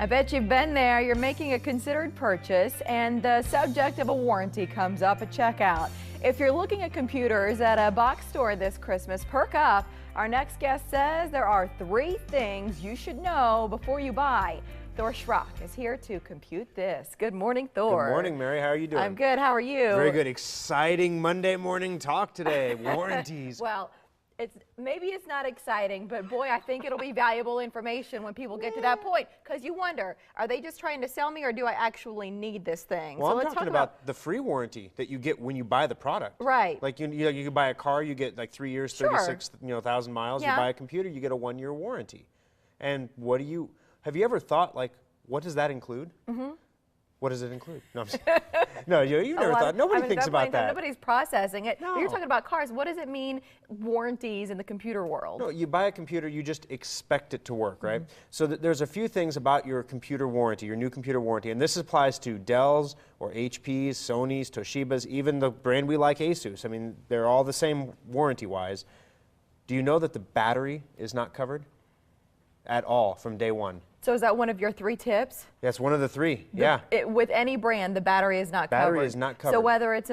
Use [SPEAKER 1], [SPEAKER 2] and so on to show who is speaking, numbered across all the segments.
[SPEAKER 1] I bet you've been there. You're making a considered purchase and the subject of a warranty comes up at checkout. If you're looking at computers at a box store this Christmas, perk up. Our next guest says there are 3 things you should know before you buy. Thor Schrock is here to compute this. Good morning, Thor.
[SPEAKER 2] Good morning, Mary. How are you doing?
[SPEAKER 1] I'm good. How are you?
[SPEAKER 2] Very good. Exciting Monday morning talk today. Warranties.
[SPEAKER 1] Well, maybe it's not exciting, but boy, I think it'll be valuable information when people get to that point. Because you wonder, are they just trying to sell me, or do I actually need this thing?
[SPEAKER 2] Well,
[SPEAKER 1] so
[SPEAKER 2] I'm
[SPEAKER 1] let's
[SPEAKER 2] talking
[SPEAKER 1] talk
[SPEAKER 2] about the free warranty that you get when you buy the product.
[SPEAKER 1] Right.
[SPEAKER 2] Like you can buy a car, you get like 3 years,
[SPEAKER 1] Sure.
[SPEAKER 2] 36,000 miles.
[SPEAKER 1] Yeah.
[SPEAKER 2] You buy a computer, you get a 1-year warranty. And have you ever thought, like, what does that include? Mm-hmm. What does it include? No, I'm just, no, you've never thought. Nobody thinks about that.
[SPEAKER 1] Nobody's processing it.
[SPEAKER 2] No.
[SPEAKER 1] But you're talking about cars. What does it mean, warranties in the computer world?
[SPEAKER 2] No, you buy a computer, you just expect it to work, right? So there's a few things about your computer warranty, your new computer warranty, and this applies to Dells or HPs, Sonys, Toshibas, even the brand we like, Asus. I mean, they're all the same warranty-wise. Do you know that the battery is not covered at all from day one?
[SPEAKER 1] So is that one of your 3 tips?
[SPEAKER 2] That's one of the 3, yeah.
[SPEAKER 1] With any brand, the battery is not covered.
[SPEAKER 2] Battery is not covered.
[SPEAKER 1] So whether it's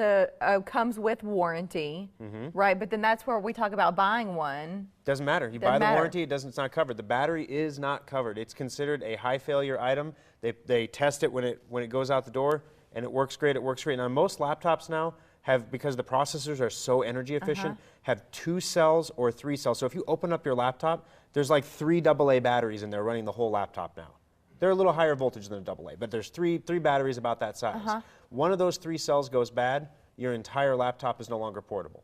[SPEAKER 1] comes with warranty, right? But then that's where we talk about buying one.
[SPEAKER 2] Doesn't matter. You buy the warranty, it's not covered. The battery is not covered. It's considered a high failure item. They test it when it goes out the door, and it works great. It works great. Now most laptops now have, because the processors are so energy efficient, have 2 cells or 3 cells. So if you open up your laptop, there's like 3 AA batteries in there running the whole laptop now. They're a little higher voltage than a AA, but there's three batteries about that size. One of those 3 cells goes bad, your entire laptop is no longer portable.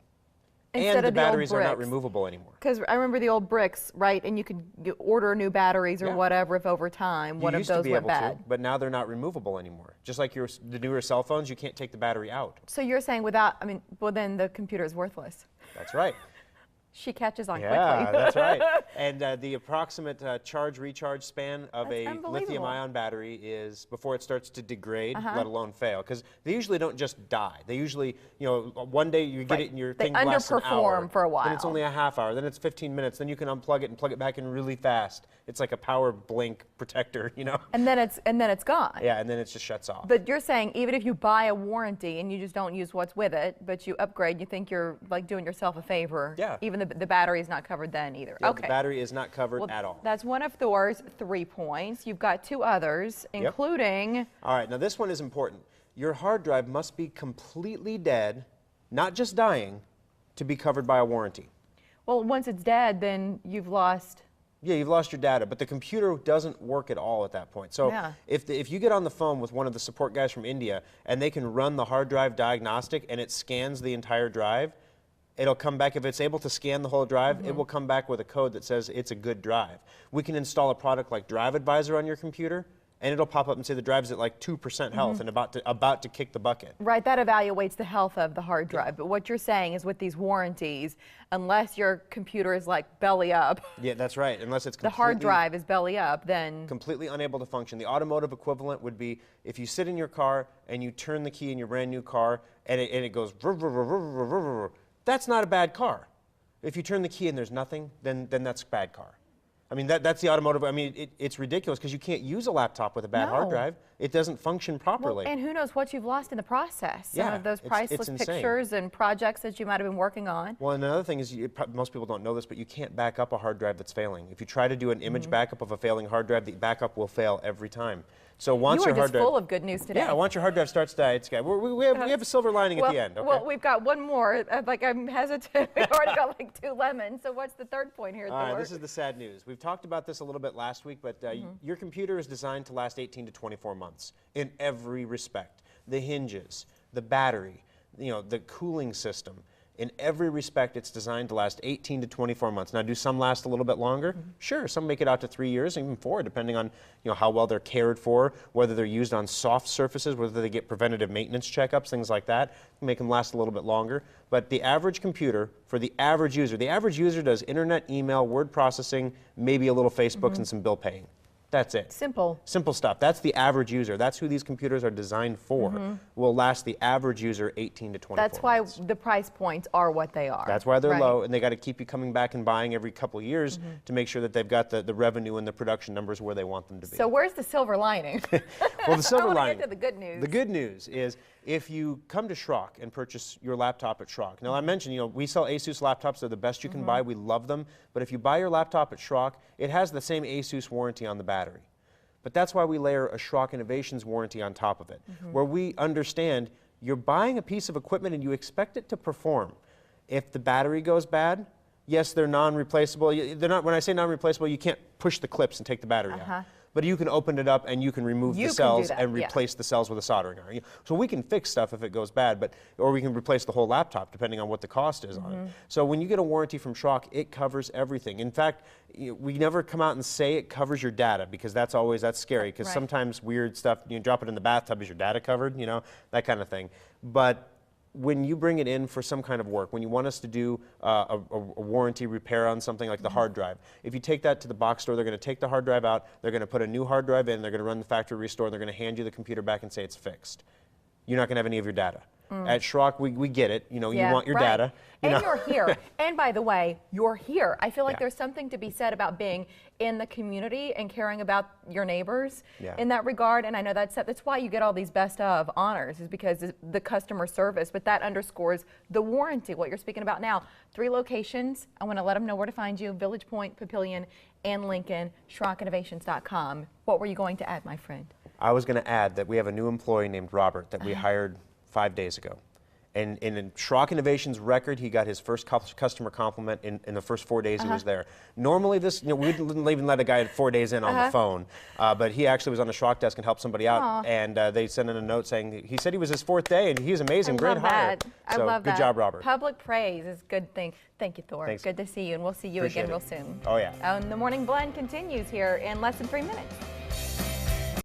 [SPEAKER 2] And the batteries are not removable anymore.
[SPEAKER 1] Because I remember the old bricks, right? And you could order new batteries or whatever if over time one of those went bad.
[SPEAKER 2] But now they're not removable anymore. Just like the newer cell phones, you can't take the battery out.
[SPEAKER 1] So you're saying well then the computer is worthless.
[SPEAKER 2] That's right.
[SPEAKER 1] She catches on quickly.
[SPEAKER 2] Yeah, that's right. And the approximate charge-recharge span of a lithium-ion battery is, before it starts to degrade, let alone fail. Because they usually don't just die. They usually, one day you get it and your thing lasts an hour.
[SPEAKER 1] They underperform for a while.
[SPEAKER 2] Then it's only a half hour. Then it's 15 minutes. Then you can unplug it and plug it back in really fast. It's like a power blink protector,
[SPEAKER 1] And then it's gone.
[SPEAKER 2] Yeah, and then it just shuts off.
[SPEAKER 1] But you're saying even if you buy a warranty and you just don't use what's with it, but you upgrade, you think you're like doing yourself a favor.
[SPEAKER 2] Yeah.
[SPEAKER 1] Even the battery is not covered then either.
[SPEAKER 2] Yeah,
[SPEAKER 1] okay.
[SPEAKER 2] The battery is not covered at all.
[SPEAKER 1] That's one of Thor's 3 points. You've got 2 others, including...
[SPEAKER 2] All right, now this one is important. Your hard drive must be completely dead, not just dying, to be covered by a warranty.
[SPEAKER 1] Well, once it's dead, then you've lost...
[SPEAKER 2] Yeah, you've lost your data, but the computer doesn't work at all at that point. So if you get on the phone with one of the support guys from India and they can run the hard drive diagnostic and it scans the entire drive, it'll come back. If it's able to scan the whole drive, it will come back with a code that says it's a good drive. We can install a product like Drive Advisor on your computer, and it'll pop up and say the drive's at like 2% health and about to kick the bucket. Right,
[SPEAKER 1] that evaluates the health of the hard drive. But what you're saying is with these warranties, unless your computer is like belly up.
[SPEAKER 2] Yeah, that's right. Unless it's
[SPEAKER 1] the hard drive is belly up, then
[SPEAKER 2] completely unable to function. The automotive equivalent would be if you sit in your car and you turn the key in your brand new car and it goes vrr, vrr, vrr, vrr, vrr, vrr. That's not a bad car. If you turn the key and there's nothing, then that's a bad car. I mean, that's the automotive. I mean, it's ridiculous because you can't use a laptop with a bad hard drive. It doesn't function properly.
[SPEAKER 1] Well, and who knows what you've lost in the process. Some of those priceless
[SPEAKER 2] it's
[SPEAKER 1] pictures and projects that you might have been working on.
[SPEAKER 2] Well, and another thing is, most people don't know this, but you can't back up a hard drive that's failing. If you try to do an image backup of a failing hard drive, the backup will fail every time. So once your hard drive,
[SPEAKER 1] full of good news today.
[SPEAKER 2] Yeah, once your hard drive starts to die, it's got. We have a silver lining at the end. Okay?
[SPEAKER 1] Well, we've got one more. I'm hesitant. We've already got like 2 lemons. So what's the 3rd point here, Thor?
[SPEAKER 2] All right, this is the sad news. We've talked about this a little bit last week, but your computer is designed to last 18 to 24 months in every respect. The hinges, the battery, the cooling system. In every respect, it's designed to last 18 to 24 months. Now, do some last a little bit longer? Sure, some make it out to 3 years, even 4, depending on how well they're cared for, whether they're used on soft surfaces, whether they get preventative maintenance checkups, things like that, make them last a little bit longer. But the average computer, for the average user does internet, email, word processing, maybe a little Facebook and some bill paying. That's it.
[SPEAKER 1] Simple.
[SPEAKER 2] Simple stuff. That's the average user. That's who these computers are designed for. Will last the average user 18 to 24
[SPEAKER 1] That's why
[SPEAKER 2] months.
[SPEAKER 1] the price points are what they are.
[SPEAKER 2] That's why they're
[SPEAKER 1] right.
[SPEAKER 2] low, and they got to keep you coming back and buying every couple of years to make sure that they've got the revenue and the production numbers where they want them to be.
[SPEAKER 1] So where's the silver lining?
[SPEAKER 2] Well, the silver lining.
[SPEAKER 1] Get to the good news.
[SPEAKER 2] The good news is if you come to Schrock and purchase your laptop at Schrock. Now I mentioned, we sell ASUS laptops. They're the best you can buy. We love them. But if you buy your laptop at Schrock, it has the same ASUS warranty on the battery. But that's why we layer a Schrock Innovations warranty on top of it, where we understand you're buying a piece of equipment and you expect it to perform. If the battery goes bad, yes, they're non-replaceable. They're not. When I say non-replaceable, you can't push the clips and take the battery out. But you can open it up and you can remove the cells and replace the cells with a soldering iron. So we can fix stuff if it goes bad, or we can replace the whole laptop depending on what the cost is on it. So when you get a warranty from Schrock, it covers everything. In fact, we never come out and say it covers your data, because that's scary, because sometimes weird stuff, you drop it in the bathtub, is your data covered, that kind of thing. But when you bring it in for some kind of work, when you want us to do a warranty repair on something like the hard drive, if you take that to the box store, they're going to take the hard drive out, they're going to put a new hard drive in, they're going to run the factory restore, and they're going to hand you the computer back and say it's fixed. You're not going to have any of your data. At Schrock, we get it. You want your data.
[SPEAKER 1] And you're here. And by the way, you're here. I feel like there's something to be said about being in the community and caring about your neighbors in that regard. And I know that's why you get all these best of honors, is because the customer service. But that underscores the warranty, what you're speaking about now. 3 locations. I want to let them know where to find you: Village Point, Papillion, and Lincoln. SchrockInnovations.com. What were you going to add, my friend?
[SPEAKER 2] I was going to add that we have a new employee named Robert that we hired 5 days ago. And in Schrock Innovations record, he got his first customer compliment in the first 4 days he was there. Normally this, we wouldn't even let a guy 4 days in on the phone, but he actually was on the Schrock desk and helped somebody out, and they sent in a note saying he said he was his 4th day and he's amazing, great hire.
[SPEAKER 1] I love that.
[SPEAKER 2] Good job, Robert.
[SPEAKER 1] Public praise is a good thing. Thank you, Thor.
[SPEAKER 2] Thanks.
[SPEAKER 1] Good to see you, and we'll see you again real soon.
[SPEAKER 2] Oh yeah.
[SPEAKER 1] And the Morning Blend continues here in less than 3 minutes.